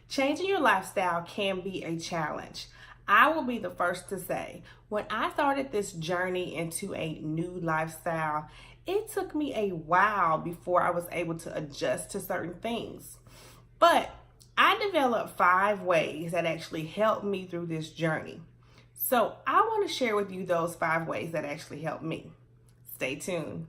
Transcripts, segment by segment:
Changing your lifestyle can be a challenge. I will be the first to say, when I started this journey into a new lifestyle, it took me a while before I was able to adjust to certain things. But I developed 5 ways that actually helped me through this journey. So I want to share with you those 5 ways that actually helped me. Stay tuned.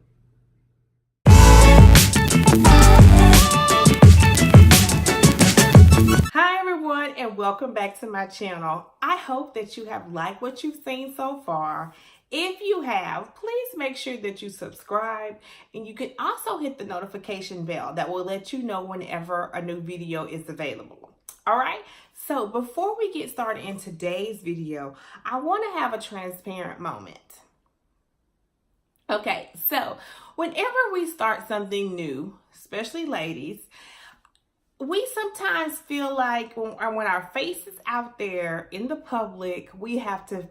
Hi everyone, and welcome back to my channel. I hope that you have liked what you've seen so far. If you have, please make sure that you subscribe, and you can also hit the notification bell that will let you know whenever a new video is available. All right, so before we get started in today's video, I want to have a transparent moment. Okay, so whenever we start something new, especially ladies, we sometimes feel like when our face is out there in the public, we have to,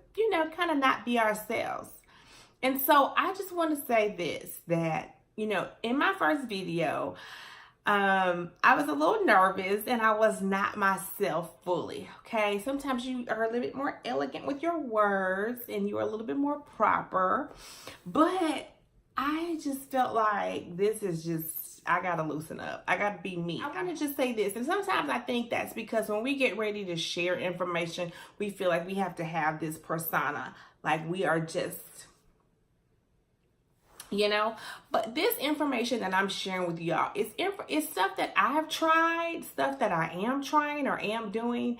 kind of not be ourselves. And so I just want to say this, that, in my first video, I was a little nervous and I was not myself fully, okay? Sometimes you are a little bit more elegant with your words and you're a little bit more proper, but I just felt like this is just, I gotta loosen up. I gotta be me. I wanna just say this, and sometimes I think that's because when we get ready to share information, we feel like we have to have this persona, like we are just, but this information that I'm sharing with y'all is stuff that I've tried, stuff that I am trying or am doing.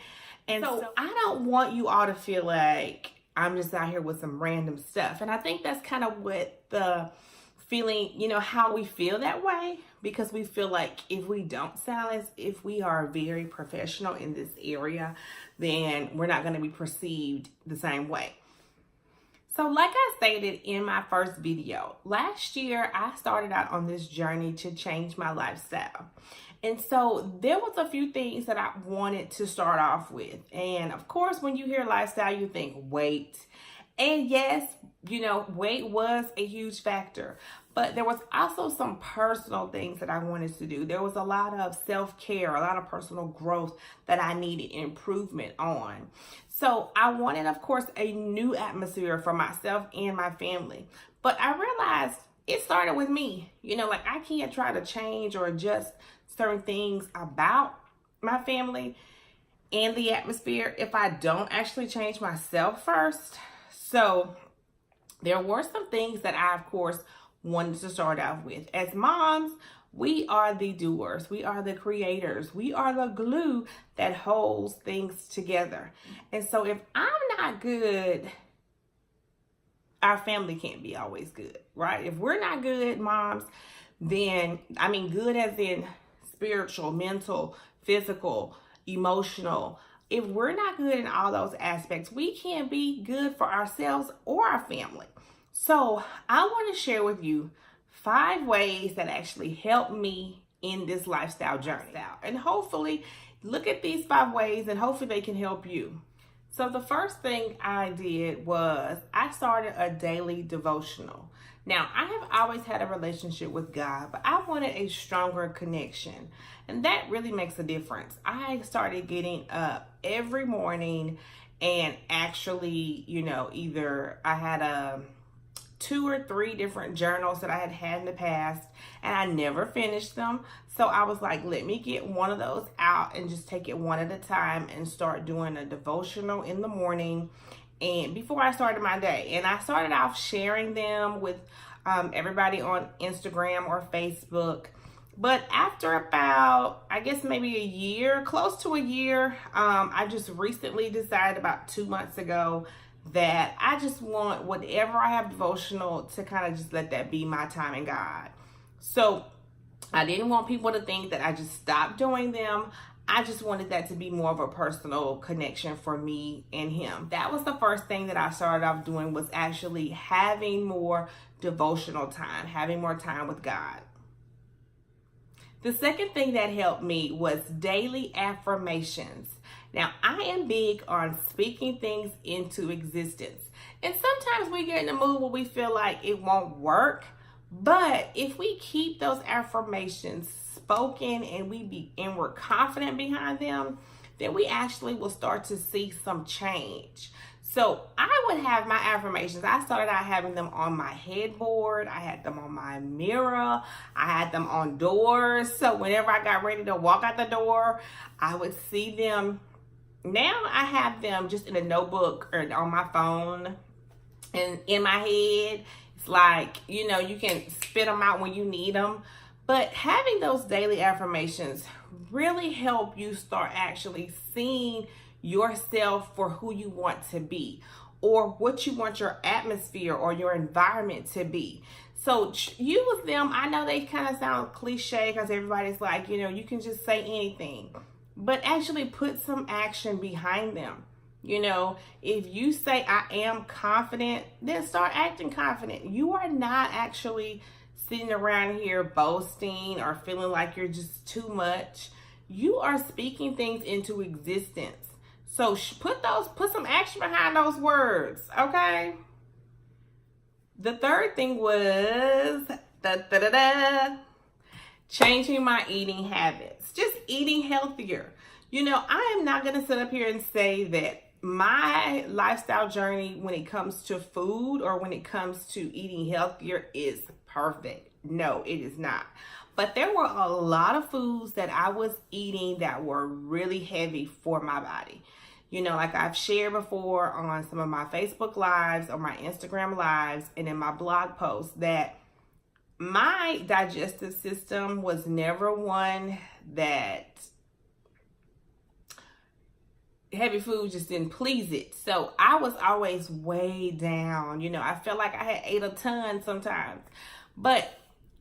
And so I don't want you all to feel like I'm just out here with some random stuff. And I think that's kind of what the feeling, how we feel that way, because we feel like if we don't sound as if we are very professional in this area, then we're not going to be perceived the same way. So like I stated in my first video, last year I started out on this journey to change my lifestyle. And so there was a few things that I wanted to start off with. And of course, when you hear lifestyle, you think weight. And yes, weight was a huge factor, but there was also some personal things that I wanted to do. There was a lot of self-care, a lot of personal growth that I needed improvement on. So I wanted, of course, a new atmosphere for myself and my family. But I realized it started with me. Like I can't try to change or adjust certain things about my family and the atmosphere if I don't actually change myself first. So there were some things that I, of course, wanted to start off with. As moms, we are the doers. We are the creators. We are the glue that holds things together. And so if I'm not good, our family can't be always good, right? If we're not good moms, then, good as in spiritual, mental, physical, emotional. If we're not good in all those aspects, we can't be good for ourselves or our family. So I want to share with you 5 ways that actually helped me in this lifestyle journey. And hopefully look at these 5 ways and hopefully they can help you. So the first thing I did was I started a daily devotional. Now, I have always had a relationship with God, but I wanted a stronger connection. And that really makes a difference. I started getting up every morning and actually, either I had 2 or 3 different journals that I had in the past, and I never finished them. So I was like, let me get one of those out and just take it one at a time and start doing a devotional in the morning and before I started my day. And I started off sharing them with everybody on Instagram or Facebook. But after about, I guess maybe a year, close to a year, I just recently decided about 2 months ago that I just want whatever I have devotional to kind of just let that be my time in God. So I didn't want people to think that I just stopped doing them. I just wanted that to be more of a personal connection for me and him. That was the first thing that I started off doing, was actually having more devotional time, having more time with God. The second thing that helped me was daily affirmations. Now, I am big on speaking things into existence. And sometimes we get in a mood where we feel like it won't work. But if we keep those affirmations spoken and we're confident behind them, then we actually will start to see some change. So I would have my affirmations. I started out having them on my headboard. I had them on my mirror. I had them on doors. So whenever I got ready to walk out the door, I would see them. Now I have them just in a notebook or on my phone and in my head. It's like, you know, you can spit them out when you need them. But having those daily affirmations really help you start actually seeing yourself for who you want to be, or what you want your atmosphere or your environment to be. So use them. I know they kind of sound cliche because everybody's like, you know, you can just say anything, but actually put some action behind them. You know, if you say I am confident, then start acting confident. You are not actually sitting around here boasting or feeling like you're just too much. You are speaking things into existence. So put some action behind those words, okay? The third thing was changing my eating habits, just eating healthier. You know, I am not gonna sit up here and say that my lifestyle journey when it comes to food or when it comes to eating healthier is perfect. No, it is not. But there were a lot of foods that I was eating that were really heavy for my body. You know, like I've shared before on some of my Facebook lives or my Instagram lives and in my blog posts, that my digestive system was never one that heavy food just didn't please it. So I was always way down. You know, I felt like I had ate a ton sometimes. But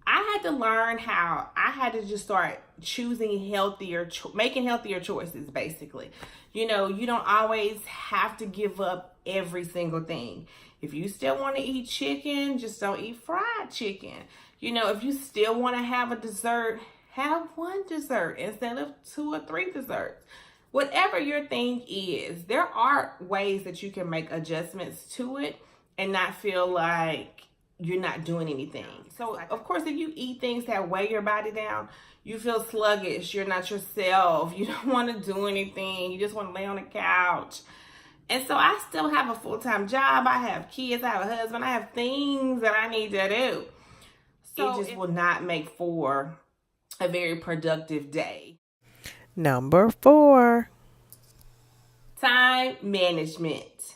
I had to learn how I had to just start choosing healthier, making healthier choices, basically. You know, you don't always have to give up every single thing. If you still want to eat chicken, just don't eat fried chicken. You know, if you still want to have a dessert, have one dessert instead of 2 or 3 desserts. Whatever your thing is, there are ways that you can make adjustments to it and not feel like you're not doing anything. So, of course, if you eat things that weigh your body down, you feel sluggish, you're not yourself, you don't want to do anything, you just want to lay on the couch. And so I still have a full-time job, I have kids, I have a husband, I have things that I need to do. So it just will not make for a very productive day. Number 4. Time management.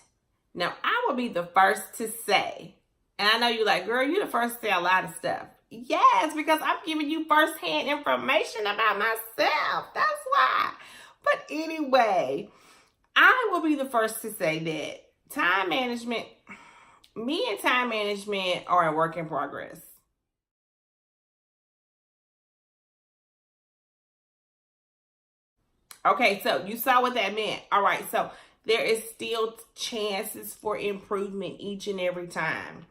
Now, I will be the first to say, and I know you're like, girl, you're the first to say a lot of stuff. Yes, because I'm giving you firsthand information about myself. That's why. But anyway, I will be the first to say that time management, me and time management are a work in progress. Okay, so you saw what that meant. All right, so there is still chances for improvement each and every time.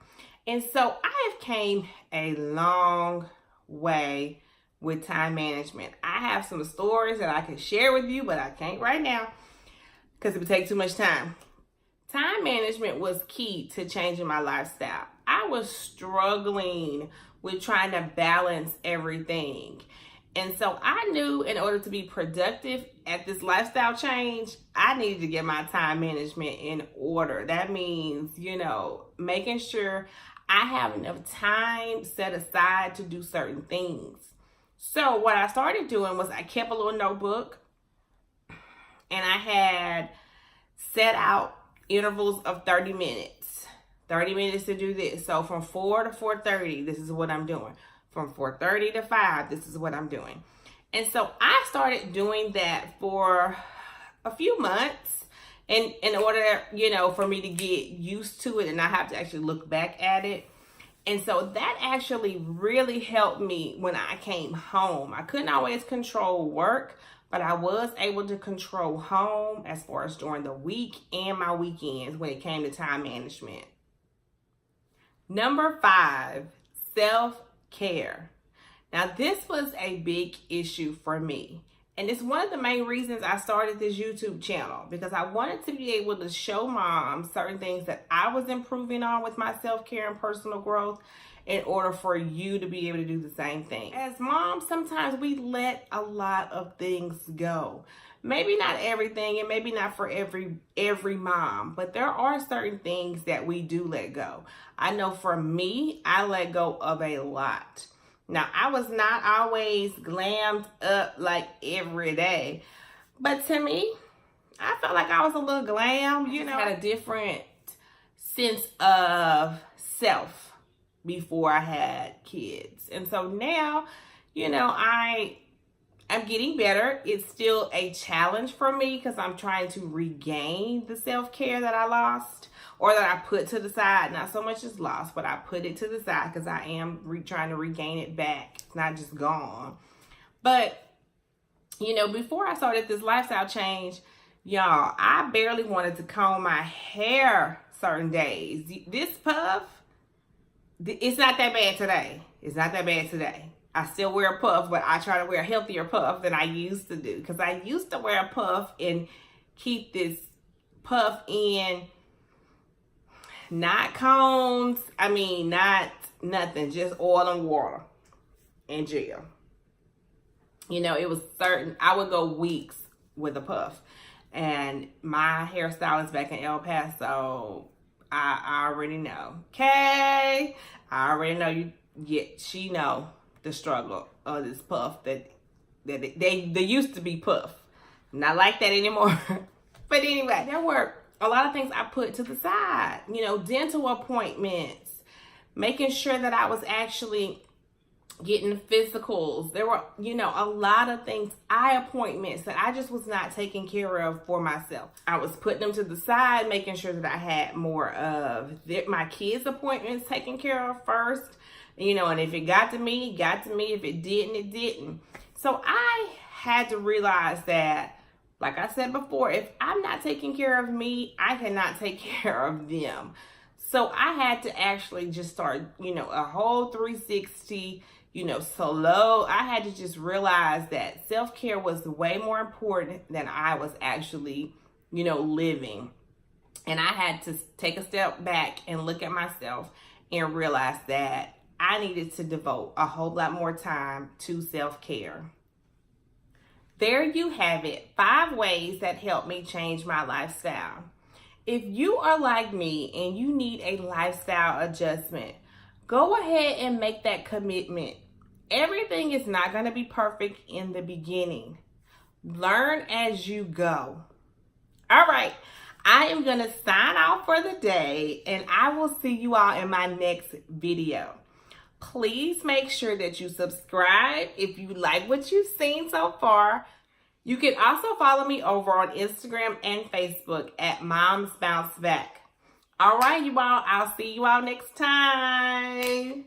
And so I have came a long way with time management. I have some stories that I can share with you, but I can't right now because it would take too much time. Time management was key to changing my lifestyle. I was struggling with trying to balance everything. And so I knew in order to be productive at this lifestyle change, I needed to get my time management in order. That means, you know, making sure I have enough time set aside to do certain things. So what I started doing was I kept a little notebook and I had set out intervals of 30 minutes. 30 minutes to do this. So from 4 to 4:30, this is what I'm doing. From 4:30 to 5, this is what I'm doing. And so I started doing that for a few months in order, you know, for me to get used to it and not have to actually look back at it. And so that actually really helped me when I came home. I couldn't always control work, but I was able to control home as far as during the week and my weekends when it came to time management. Number 5, self-care. Now, this was a big issue for me. And it's one of the main reasons I started this YouTube channel, because I wanted to be able to show moms certain things that I was improving on with my self-care and personal growth in order for you to be able to do the same thing. As moms, sometimes we let a lot of things go maybe not everything and maybe not for every mom, but there are certain things that we do let go. I know for me, I let go of a lot. Now, I was not always glammed up like every day, but to me, I felt like I was a little glam, you know. I had a different sense of self before I had kids. And so now, you know, I'm getting better. It's still a challenge for me because I'm trying to regain the self-care that I lost or that I put to the side. Not so much as lost, but I put it to the side because I am trying to regain it back. It's not just gone. But, you know, before I started this lifestyle change, y'all, I barely wanted to comb my hair certain days. This puff, it's not that bad today. It's not that bad today. I still wear a puff, but I try to wear a healthier puff than I used to do. Because I used to wear a puff and keep this puff in, not combs. I mean, not nothing. Just oil and water and gel. You know, it was certain. I would go weeks with a puff. And my hairstylist back in El Paso, I already know. Okay? I already know you. Yeah, she know the struggle of this puff that they used to be puff. Not like that anymore. But anyway, there were a lot of things I put to the side. You know, dental appointments, making sure that I was actually getting physicals. There were, you know, a lot of things, eye appointments that I just was not taking care of for myself. I was putting them to the side, making sure that I had more of my kids' appointments taken care of first. You know, and if it got to me, it got to me. If it didn't, it didn't. So I had to realize that, like I said before, if I'm not taking care of me, I cannot take care of them. So I had to actually just start, you know, a whole 360, you know, solo. I had to just realize that self-care was way more important than I was actually, you know, living. And I had to take a step back and look at myself and realize that I needed to devote a whole lot more time to self-care. There you have it, 5 ways that helped me change my lifestyle. If you are like me and you need a lifestyle adjustment, go ahead and make that commitment. Everything is not going to be perfect in the beginning. Learn as you go. All right, I am going to sign off for the day, and I will see you all in my next video. Please make sure that you subscribe if you like what you've seen so far. You can also follow me over on Instagram and Facebook at Moms Bounce Back. All right, you all. I'll see you all next time.